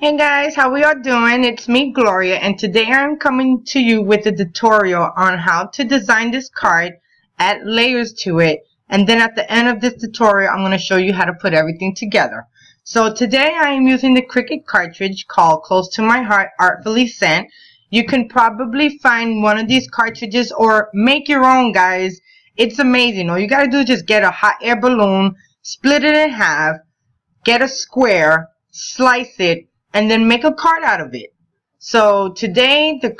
Hey guys, how we all doing? It's me, Gloria, and today I'm coming to you with a tutorial on how to design this card, add layers to it, and then at the end of this tutorial I'm going to show you how to put everything together. So today I am using the Cricut cartridge called Close to My Heart Artfully Sent. You can probably find one of these cartridges or make your own, guys. It's amazing. All you got to do is just get a hot air balloon, split it in half, get a square, slice it, and then make a card out of it. So today the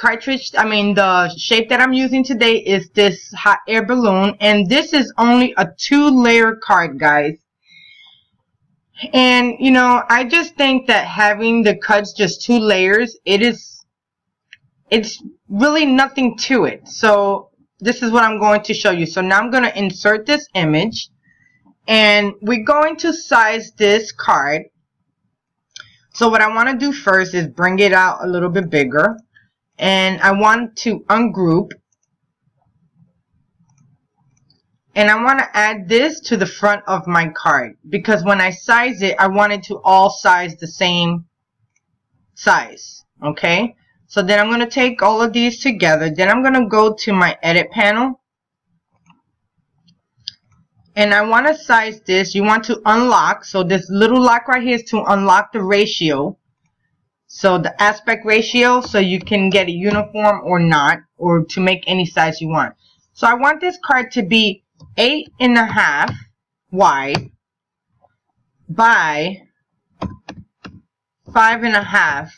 shape that I'm using today is this hot air balloon, and this is only a 2-layer card, guys. And you know, I just think that having the cards just 2 layers, it's really nothing to it. So this is what I'm going to show you. So now I'm going to insert this image, and we're going to size this card. So what I want to do first is bring it out a little bit bigger, and I want to ungroup, and I want to add this to the front of my card because when I size it, I want it to all size the same size. Okay, so then I'm going to take all of these together. Then I'm going to go to my edit panel, and I want to size this. You want to unlock. So this little lock right here is to unlock the ratio. So the aspect ratio, so you can get a uniform or not, or to make any size you want. So I want this card to be 8.5 wide by 5.5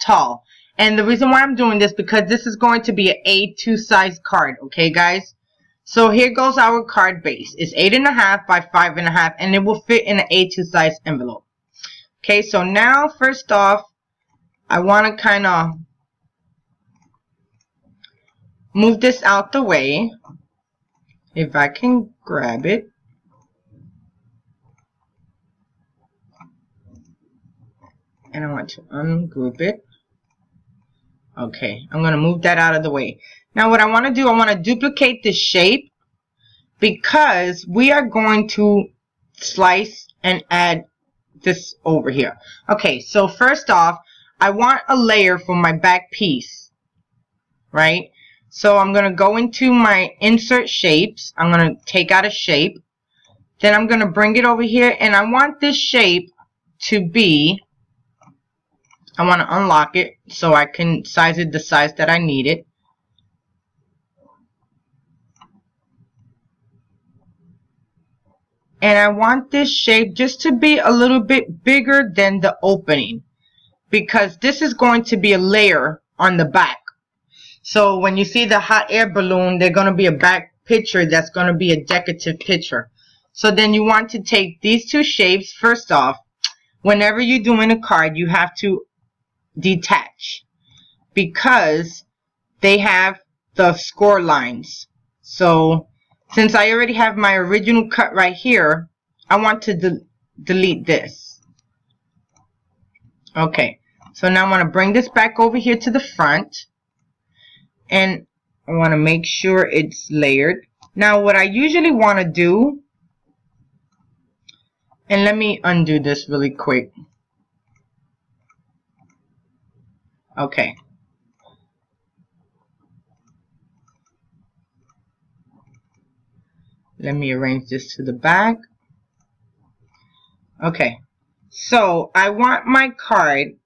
tall. And the reason why I'm doing this because this is going to be an A2 size card. Okay, guys? So here goes our card base. It's 8.5 by 5.5, and it will fit in an A2 size envelope. Okay, so now first off, I want to kind of move this out the way. If I can grab it. And I want to ungroup it. Okay, I'm going to move that out of the way. Now what I want to do, I want to duplicate this shape because we are going to slice and add this over here. Okay, so first off, I want a layer for my back piece, right? So I'm going to go into my insert shapes. I'm going to take out a shape. Then I'm going to bring it over here, and I want this shape to be, I want to unlock it so I can size it the size that I need it. And I want this shape just to be a little bit bigger than the opening because this is going to be a layer on the back. So when you see the hot air balloon, there's going to be a back picture that's going to be a decorative picture. So then you want to take these two shapes. First off, whenever you're doing a card, you have to detach because they have the score lines. So since I already have my original cut right here, I want to delete this. Okay, so now I'm going to bring this back over here to the front, and I want to make sure it's layered. Now what I usually want to do, and let me undo this really quick. Okay. Let me arrange this to the back. Okay, so I want my card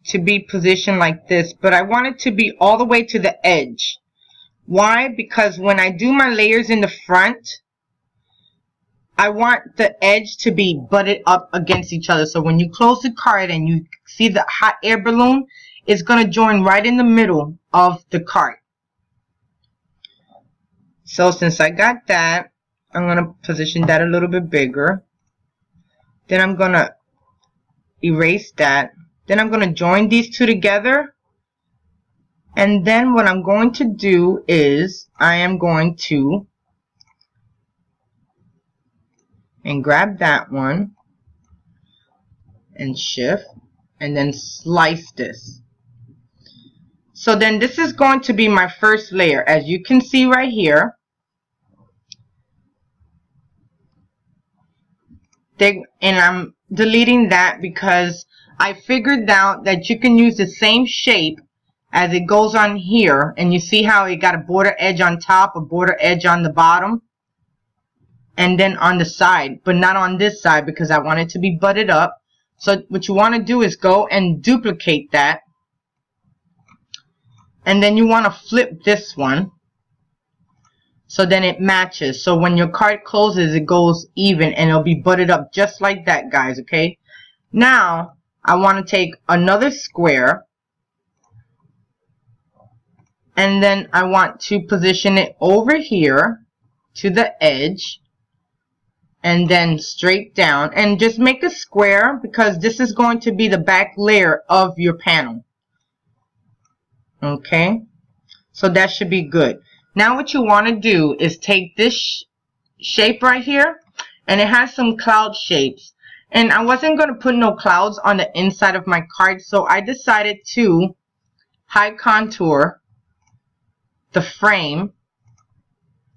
to be positioned like this, but I want it to be all the way to the edge. Why? Because when I do my layers in the front, I want the edge to be butted up against each other. So when you close the card and you see the hot air balloon, it's going to join right in the middle of the card. So since I got that, I'm going to position that a little bit bigger. Then I'm going to erase that. Then I'm going to join these two together. And then what I'm going to do is I am going to grab that one and shift and then slice this. So then this is going to be my first layer. As you can see right here, and I'm deleting that because I figured out that you can use the same shape as it goes on here, and you see how it got a border edge on top, a border edge on the bottom, and then on the side, but not on this side because I want it to be butted up. So what you want to do is go and duplicate that, and then you want to flip this one so then it matches. So when your card closes, it goes even and it'll be butted up just like that, guys. Okay, now I want to take another square, and then I want to position it over here to the edge and then straight down, and just make a square because this is going to be the back layer of your panel. Okay, so that should be good. Now what you want to do is take this shape right here, and it has some cloud shapes, and I wasn't going to put no clouds on the inside of my card, so I decided to high contour the frame,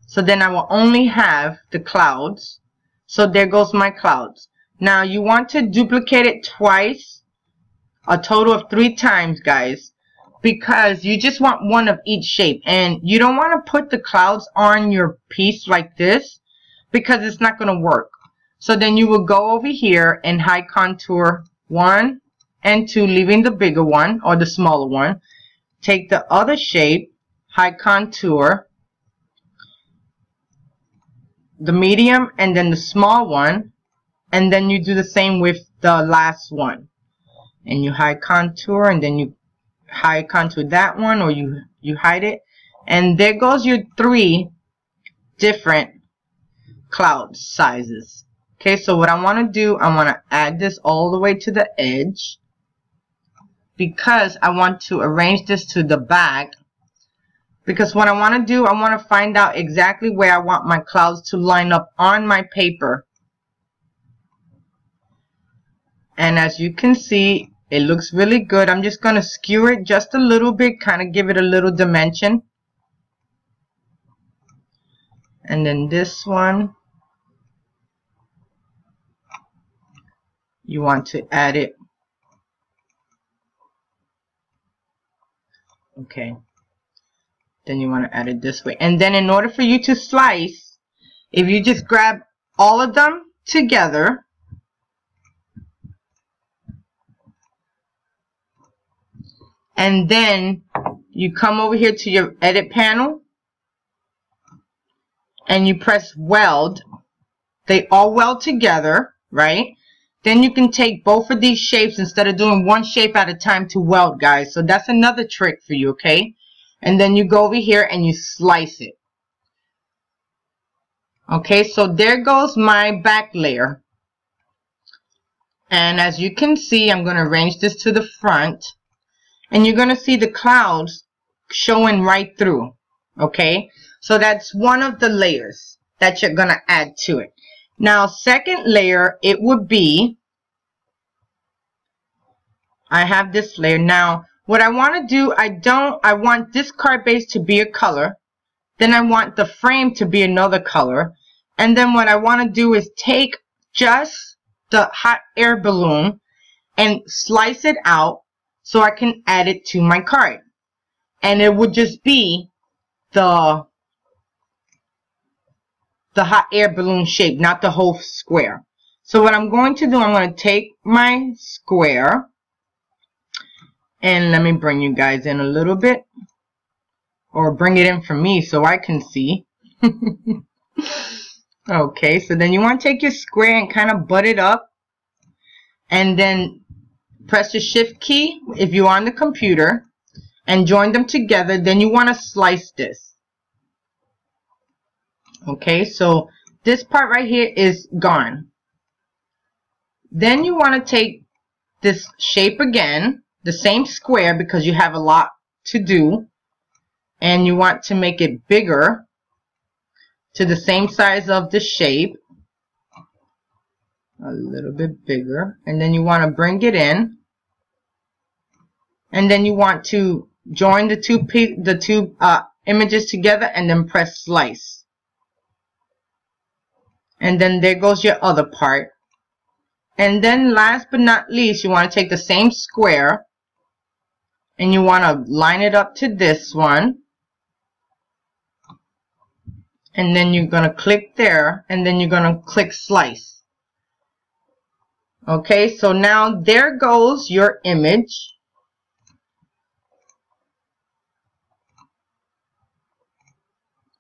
so then I will only have the clouds. So there goes my clouds. Now you want to duplicate it twice, a total of 3 times, guys, because you just want one of each shape, and you don't want to put the clouds on your piece like this because it's not going to work. So then you will go over here and high contour 1 and 2, leaving the bigger one or the smaller one. Take the other shape, high contour the medium and then the small one, and then you do the same with the last one, and you high contour, and then you high contour that one, or you hide it, and there goes your 3 different cloud sizes. Okay, so what I want to do, I want to add this all the way to the edge because I want to arrange this to the back. Because what I want to do, I want to find out exactly where I want my clouds to line up on my paper. And as you can see, it looks really good. I'm just going to skew it just a little bit, kind of give it a little dimension. And then this one, you want to add it. Okay. Then you want to add it this way. And then in order for you to slice, if you just grab all of them together, and then you come over here to your edit panel and you press weld, they all weld together, right? Then you can take both of these shapes instead of doing one shape at a time to weld, guys. So that's another trick for you, okay? And then you go over here and you slice it. Okay, so there goes my back layer. And as you can see, I'm going to arrange this to the front. And you're going to see the clouds showing right through. Okay, so that's one of the layers that you're going to add to it. Now, second layer, it would be, I have this layer. Now, what I want to do, I want this card base to be a color. Then I want the frame to be another color. And then what I want to do is take just the hot air balloon and slice it out so I can add it to my card. And it would just be the hot air balloon shape, not the whole square. So what I'm going to do, I'm going to take my square, and let me bring you guys in a little bit, or bring it in for me so I can see. Okay, so then you want to take your square and kind of butt it up, and then press the shift key if you're on the computer and join them together. Then you want to slice this. Okay, so this part right here is gone. Then you want to take this shape again, the same square, because you have a lot to do, and you want to make it bigger to the same size of the shape, a little bit bigger, and then you want to bring it in, and then you want to join the two images together and then press slice. And then there goes your other part. And then last but not least, you want to take the same square and you want to line it up to this one. And then you're going to click there, and then you're going to click slice. Okay, so now there goes your image.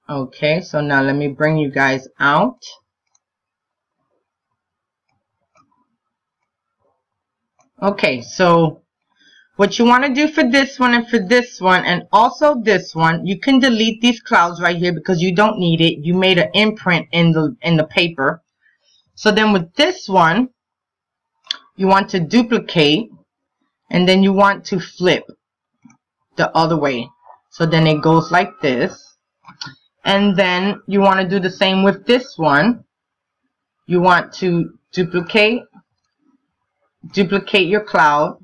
Okay, so now let me bring you guys out. Okay, so what you want to do for this one and for this one and also this one, you can delete these clouds right here because you don't need it. You made an imprint in the paper. So then with this one, you want to duplicate and then you want to flip the other way. So then it goes like this. And then you want to do the same with this one. You want to duplicate your cloud,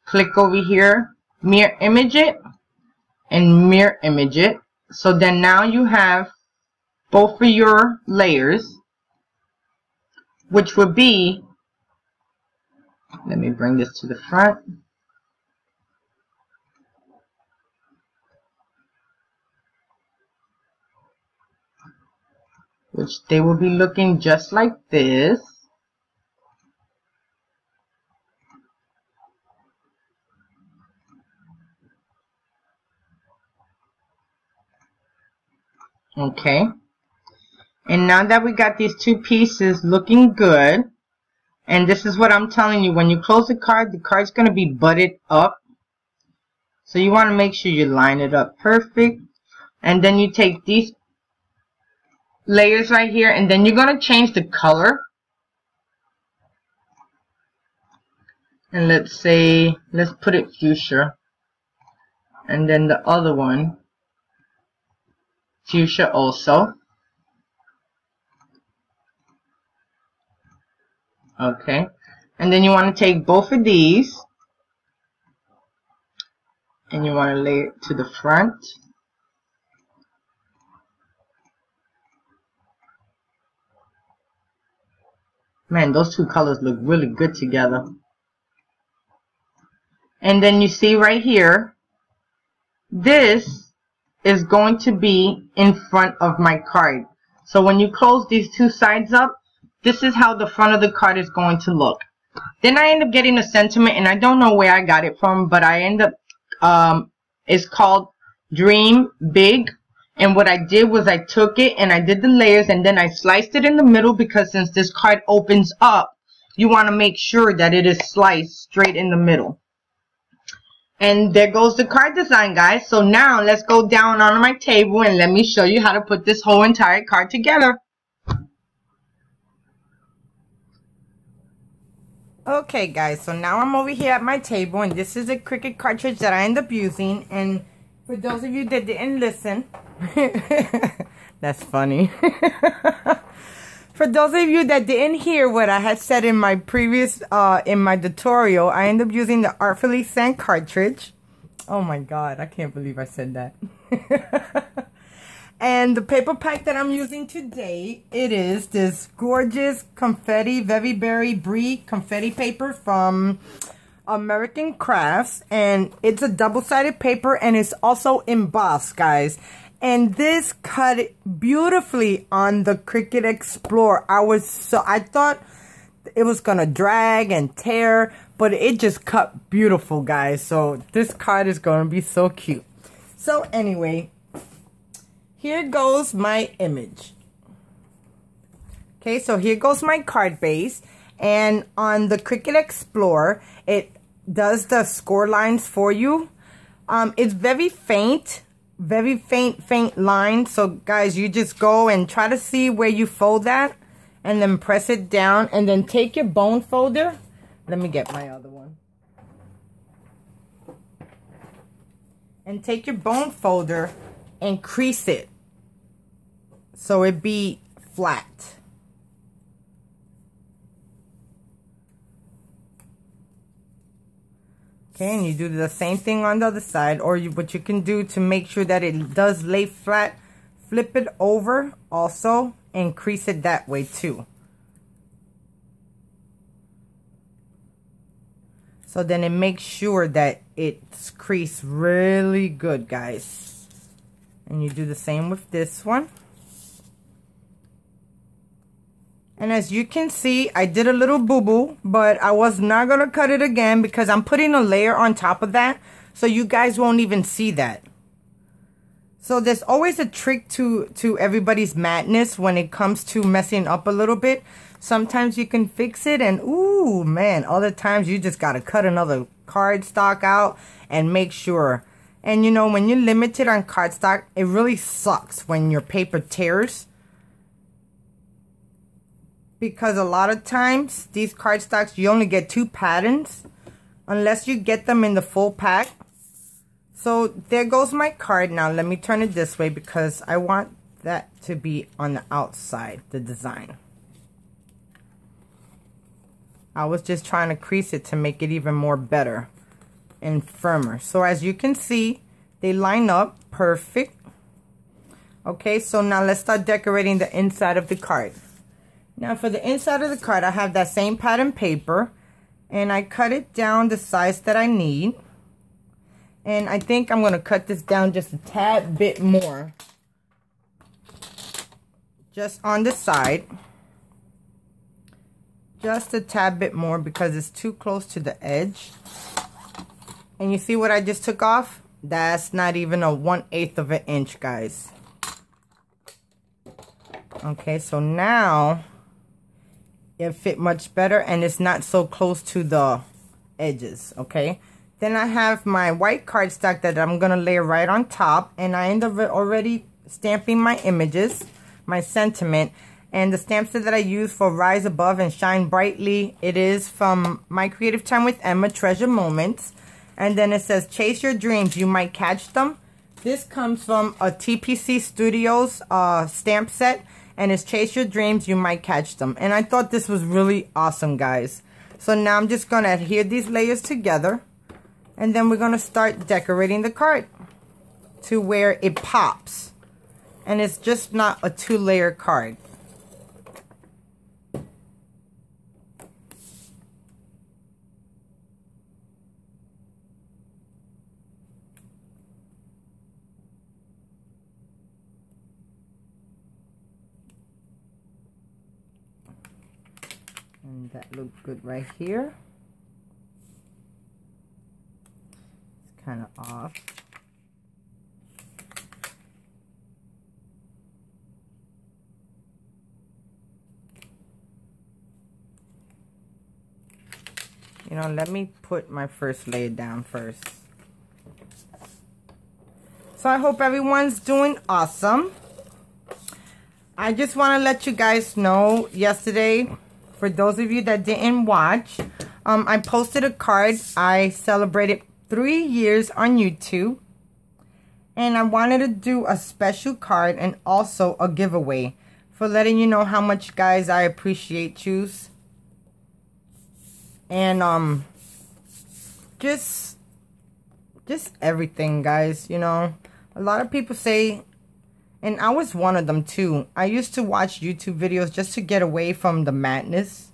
click over here, mirror image it, and mirror image it. So then now you have both of your layers, which would be, let me bring this to the front. Which they will be looking just like this. Okay. And now that we got these two pieces looking good, and this is what I'm telling you, when you close the card's going to be butted up. So you want to make sure you line it up perfect. And then you take these layers right here, and then you're going to change the color. And let's say, let's put it fuchsia. And then the other one, fuchsia also. Okay. And then you want to take both of these and you want to lay it to the front. Man, those two colors look really good together. And then you see right here, this is going to be in front of my card. So when you close these two sides up, this is how the front of the card is going to look. Then I end up getting a sentiment, and I don't know where I got it from, but I end up, it's called Dream Big. And what I did was I took it and I did the layers and then I sliced it in the middle, because since this card opens up, you want to make sure that it is sliced straight in the middle. And there goes the card design, guys. So now let's go down on my table and let me show you how to put this whole entire card together. Okay, guys, so now I'm over here at my table, and this is a Cricut cartridge that I end up using. And for those of you that didn't listen, that's funny. For those of you that didn't hear what I had said in my previous, in my tutorial, I end up using the Artfully Sent cartridge. Oh my god, I can't believe I said that. And the paper pack that I'm using today, it is this gorgeous confetti, Very Berry Brie confetti paper from American Crafts. And it's a double-sided paper, and it's also embossed, guys. And this cut beautifully on the Cricut Explorer. I thought it was gonna drag and tear, but it just cut beautiful, guys. So this card is gonna be so cute. So anyway, here goes my image. Okay, so here goes my card base. And on the Cricut Explorer, it does the score lines for you. It's very faint line. So guys, you just go and try to see where you fold that, and then press it down, and then take your bone folder. Let me get my other one. And take your bone folder and crease it so it be flat. Okay, and you do the same thing on the other side, or what you can do to make sure that it does lay flat, flip it over also and crease it that way too. So then it makes sure that it's creased really good, guys. And you do the same with this one. And as you can see, I did a little boo-boo, but I was not going to cut it again because I'm putting a layer on top of that, so you guys won't even see that. So there's always a trick to everybody's madness when it comes to messing up a little bit. Sometimes you can fix it, and ooh, man, other times you just got to cut another cardstock out and make sure. And you know, when you're limited on cardstock, it really sucks when your paper tears. Because a lot of times, these cardstocks, you only get 2 patterns unless you get them in the full pack. So there goes my card. Now let me turn it this way because I want that to be on the outside, the design. I was just trying to crease it to make it even more better and firmer. So as you can see, they line up perfect. Okay, so now let's start decorating the inside of the card. Now for the inside of the card, I have that same pattern paper, and I cut it down the size that I need. And I think I'm going to cut this down just a tad bit more. Just on the side. Just a tad bit more because it's too close to the edge. And you see what I just took off? That's not even a 1/8 of an inch, guys. Okay, so now it fit much better and it's not so close to the edges. Okay, then I have my white cardstock that I'm gonna layer right on top, and I end up already stamping my images, my sentiment. And the stamp set that I use for Rise Above and Shine Brightly, it is from My Creative Time with Emma, Treasure Moments. And then it says, chase your dreams, you might catch them. This comes from a TPC Studios stamp set, and it's Chase Your Dreams, You Might Catch Them. And I thought this was really awesome, guys. So now I'm just going to adhere these layers together, and then we're going to start decorating the card to where it pops. And it's just not a 2-layer card. And that looked good right here. It's kind of off. You know, let me put my first layer down first. So I hope everyone's doing awesome. I just want to let you guys know, yesterday, for those of you that didn't watch, I posted a card. I celebrated 3 years on YouTube. And I wanted to do a special card and also a giveaway for letting you know how much, guys, I appreciate you. And just everything, guys. You know, a lot of people say, and I was one of them too, I used to watch YouTube videos just to get away from the madness.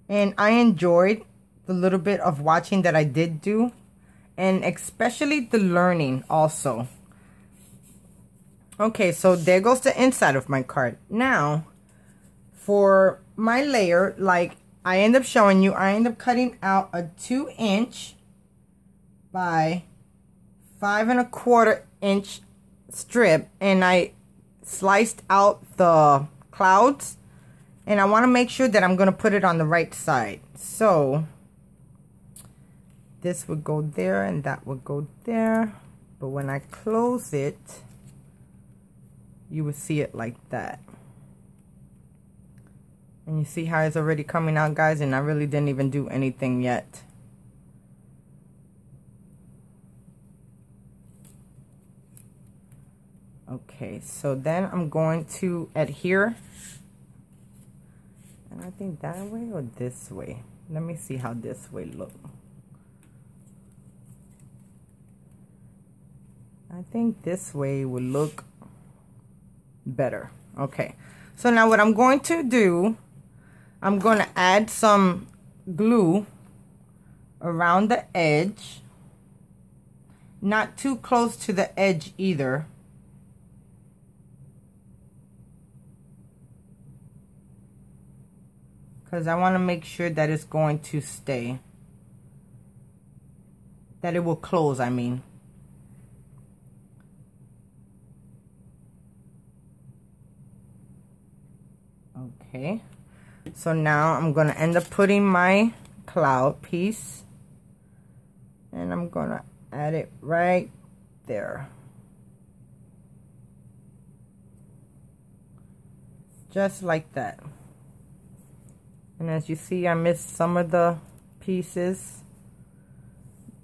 And I enjoyed the little bit of watching that I did do. And especially the learning also. Okay, so there goes the inside of my card. Now, for my layer, like I end up showing you, I end up cutting out a 2" by 5 1/4" strip, and I sliced out the clouds, and I want to make sure that I'm going to put it on the right side. So this would go there and that would go there, but when I close it, you would see it like that. And you see how it's already coming out, guys, and I really didn't even do anything yet. Okay, so then I'm going to adhere, and I think that way or this way. Let me see how this way looks. I think this way will look better. Okay, so now what I'm going to do, I'm going to add some glue around the edge. Not too close to the edge either. Because I want to make sure that it's going to stay. That it will close, I mean. Okay. So now I'm going to end up putting my cloud piece. And I'm going to add it right there. Just like that. And as you see, I missed some of the pieces.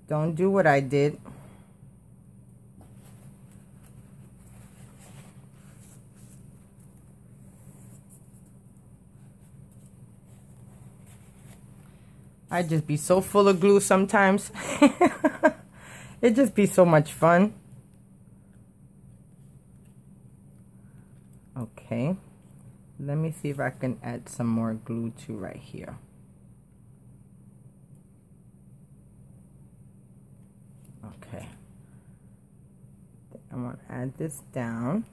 Don't do what I did. I just be so full of glue sometimes. It just be so much fun. Okay. Let me see if I can add some more glue to right here. Okay. I'm going to add this down.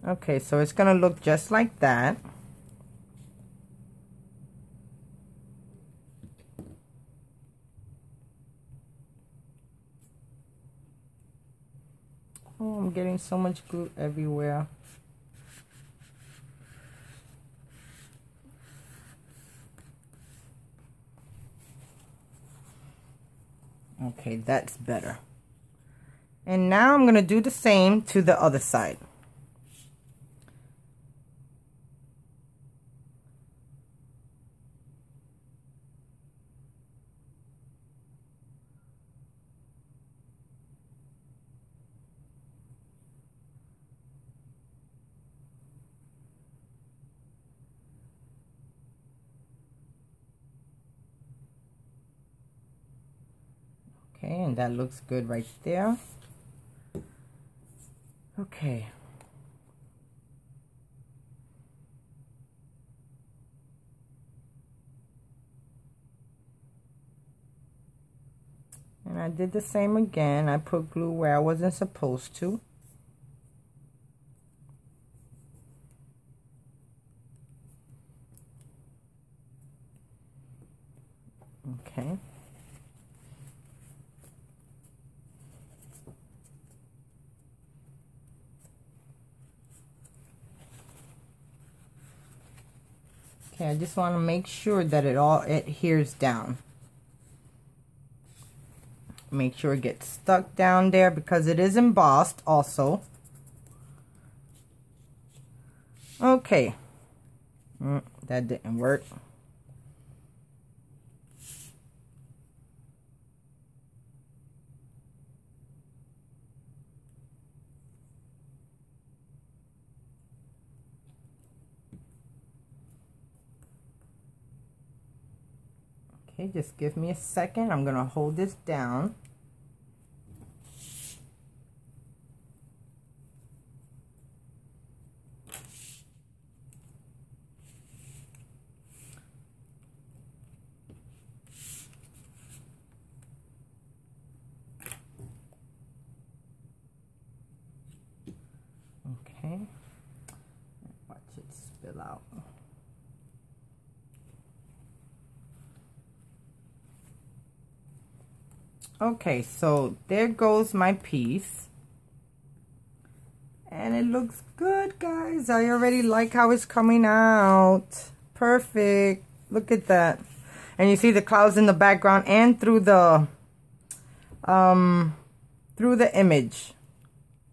Okay, so it's going to look just like that. Oh, I'm getting so much glue everywhere. Okay, that's better. And now I'm going to do the same to the other side. Okay, and that looks good right there. Okay. And I did the same again. I put glue where I wasn't supposed to. Okay. Okay, I just want to make sure that it all adheres down. Make sure it gets stuck down there because it is embossed also. Okay. That didn't work. Okay, just give me a second. I'm going to hold this down. Okay. Watch it spill out. Okay, so there goes my piece. And it looks good, guys. I already like how it's coming out. Perfect. Look at that. And you see the clouds in the background and through the image.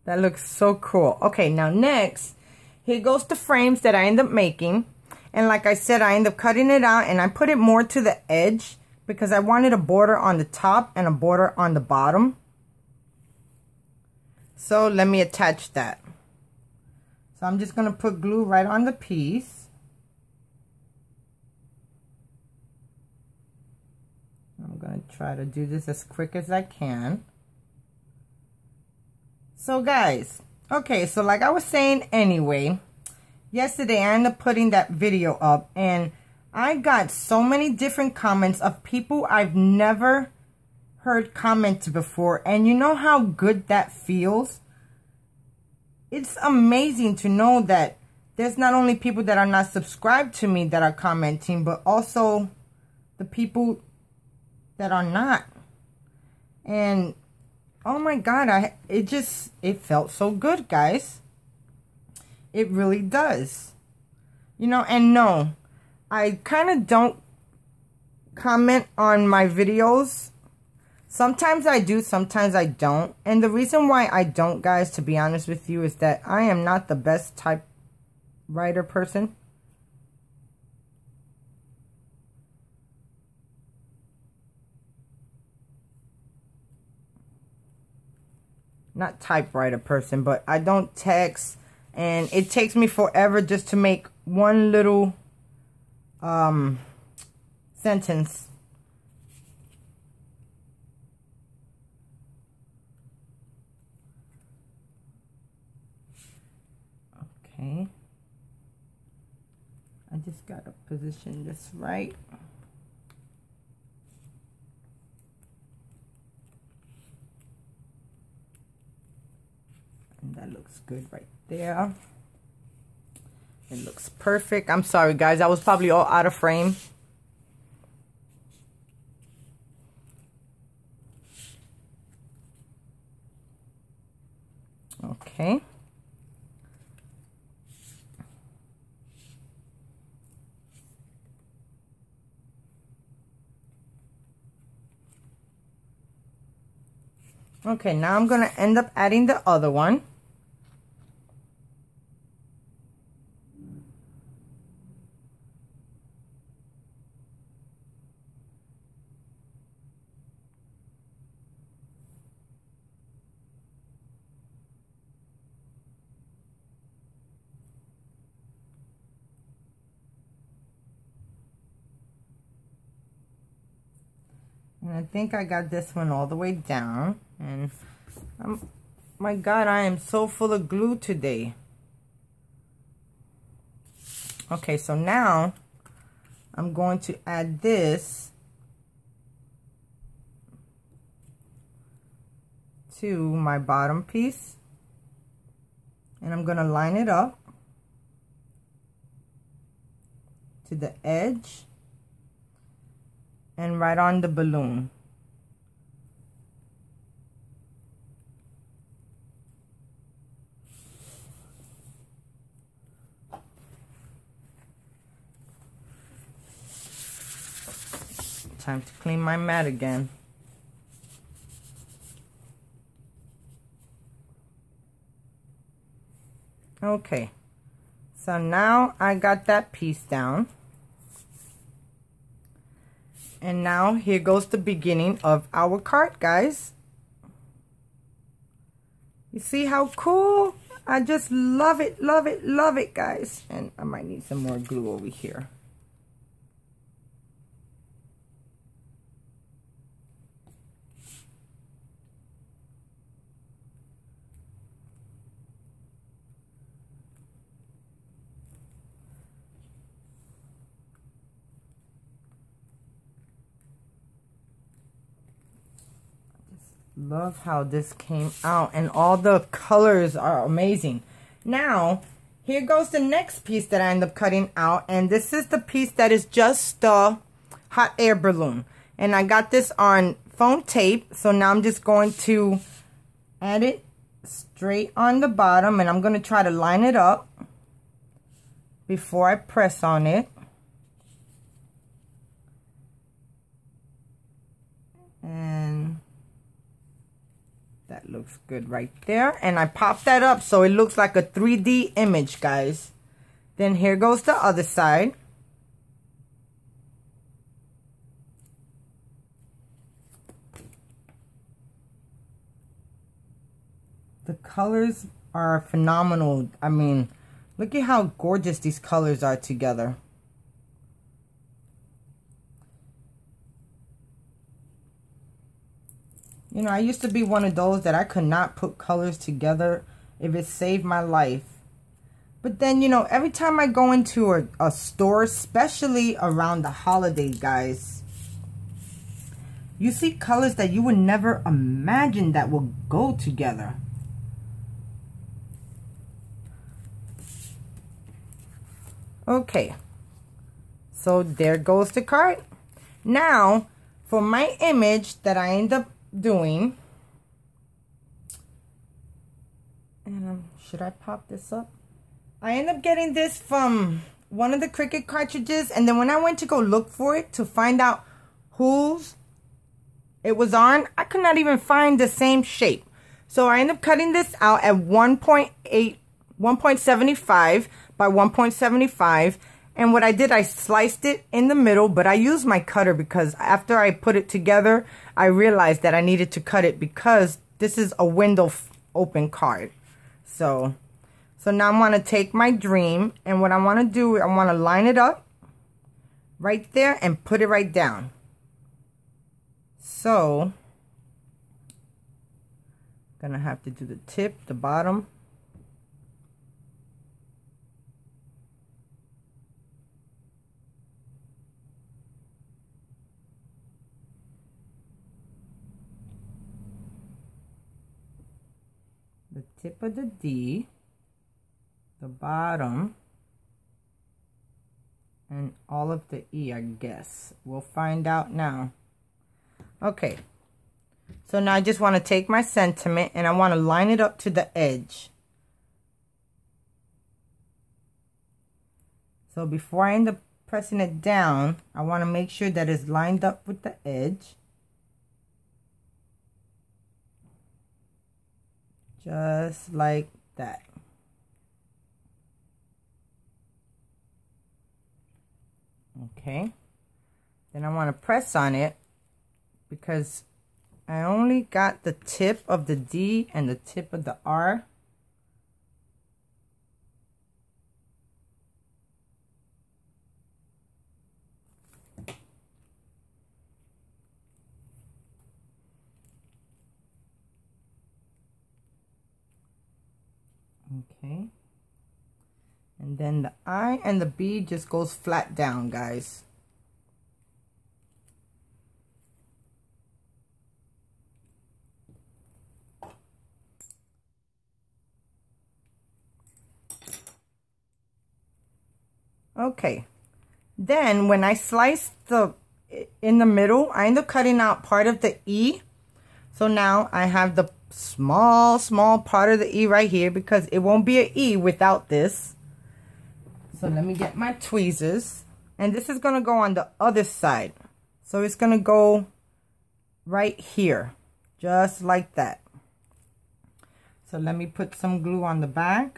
That looks so cool. Okay, now next, here goes the frames that I end up making. And like I said, I end up cutting it out and I put it more to the edge because I wanted a border on the top and a border on the bottom. So let me attach that. So I'm just going to put glue right on the piece. I'm going to try to do this as quick as I can. So guys, okay, so like I was saying anyway, yesterday I ended up putting that video up and I got so many different comments of people I've never heard comment before. And you know how good that feels? It's amazing to know that there's not only people that are not subscribed to me that are commenting, but also the people that are not. And oh my God, it felt so good, guys. It really does. You know, and no, I kind of don't comment on my videos. Sometimes I do, sometimes I don't. And the reason why I don't, guys, to be honest with you, is that I am not the best typewriter person. Not typewriter person, but I don't text. And it takes me forever just to make one little sentence. Okay. I just gotta position this right. And that looks good right there. It looks perfect. I'm sorry, guys. I was probably all out of frame. Okay. Okay, now I'm going to end up adding the other one. And I think I got this one all the way down. And my God, I am so full of glue today. Okay, so now I'm going to add this to my bottom piece. And I'm going to line it up to the edge and right on the balloon. Time to clean my mat again. Okay, so now I got that piece down. And now here goes the beginning of our cart, guys. You see how cool? I just love it, love it, love it, guys. And I might need some more glue over here. Love how this came out, and all the colors are amazing. Now here goes the next piece that I end up cutting out, and this is the piece that is just the hot air balloon, and I got this on foam tape. So now I'm just going to add it straight on the bottom, and I'm going to try to line it up before I press on it. And that looks good right there. And I pop that up so it looks like a 3D image, guys. Then here goes the other side. The colors are phenomenal. I mean, look at how gorgeous these colors are together. You know, I used to be one of those that I could not put colors together if it saved my life. But then, you know, every time I go into a store, especially around the holidays, guys, you see colors that you would never imagine that will go together. Okay, so there goes the card. Now, for my image that I end up doing, and should I pop this up? I end up getting this from one of the Cricut cartridges, and then when I went to go look for it to find out whose it was on, I could not even find the same shape. So I ended up cutting this out at 1.75 by 1.75. And what I did, I sliced it in the middle, but I used my cutter because after I put it together, I realized that I needed to cut it because this is a window open card. So now I want to take my dream, and what I want to do, I want to line it up right there and put it right down. So gonna have to do the tip, the bottom. The tip of the D, the bottom, and all of the E, I guess. We'll find out now. Okay, so now I just want to take my sentiment and I want to line it up to the edge. So before I end up pressing it down, I want to make sure that it's lined up with the edge. Just like that. Okay, then I want to press on it because I only got the tip of the D and the tip of the R. Okay, and then the I and the B just goes flat down, guys. Okay, then when I slice in the middle, I end up cutting out part of the E. So now I have the small part of the E right here because it won't be an E without this. So let me get my tweezers, and this is going to go on the other side. So it's going to go right here, just like that. So let me put some glue on the back.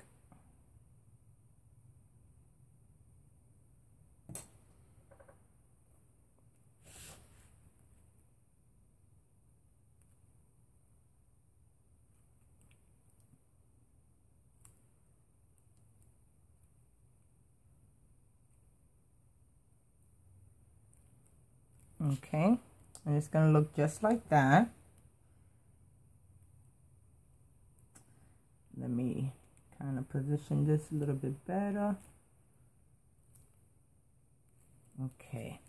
Okay, and it's going to look just like that. Let me kind of position this a little bit better. Okay.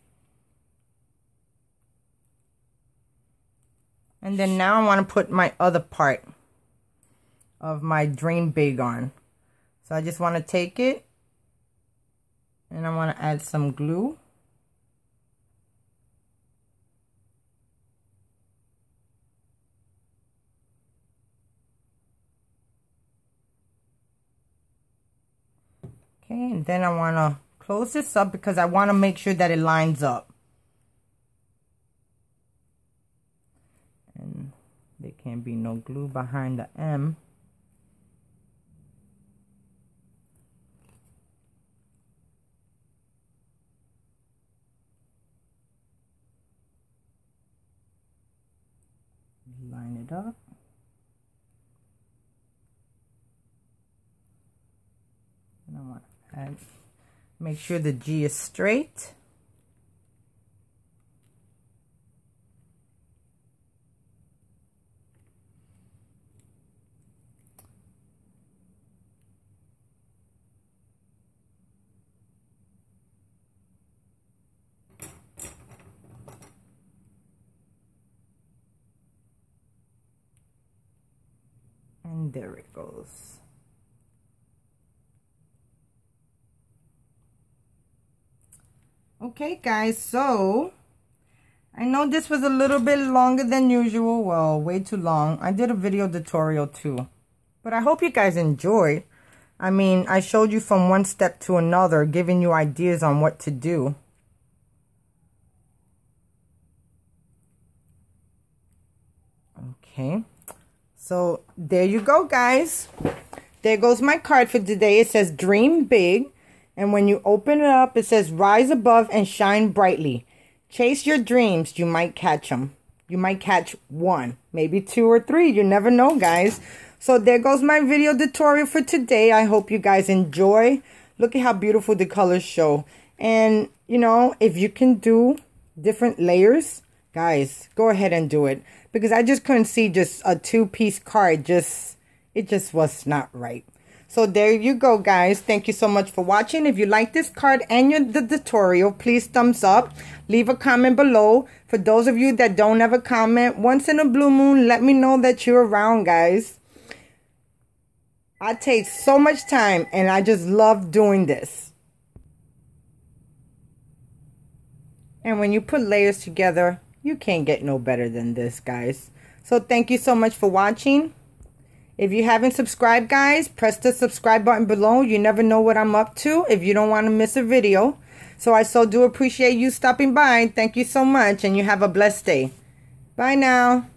And then now I want to put my other part of my Dream Big on. So I just want to take it and I want to add some glue. Okay, and then I want to close this up because I want to make sure that it lines up. And there can't be no glue behind the M. Line it up. And I want to add, make sure the G is straight. There it goes. Okay guys, so I know this was a little bit longer than usual. Well, way too long. I did a video tutorial too. But I hope you guys enjoyed. I mean, I showed you from one step to another, giving you ideas on what to do. Okay. So, there you go, guys. There goes my card for today. It says, Dream Big. And when you open it up, it says, Rise above and shine brightly. Chase your dreams. You might catch them. You might catch one, maybe 2 or 3. You never know, guys. So there goes my video tutorial for today. I hope you guys enjoy. Look at how beautiful the colors show. And, you know, if you can do different layers, guys, go ahead and do it. Because I just couldn't see just a 2-piece card. It just was not right. So there you go, guys. Thank you so much for watching. If you like this card and the tutorial, please thumbs up. Leave a comment below. For those of you that don't ever comment, once in a blue moon, let me know that you're around, guys. I take so much time and I just love doing this. And when you put layers together, you can't get no better than this, guys. So thank you so much for watching. If you haven't subscribed, guys, press the subscribe button below. You never know what I'm up to if you don't want to miss a video. So I so do appreciate you stopping by. Thank you so much, and you have a blessed day. Bye now.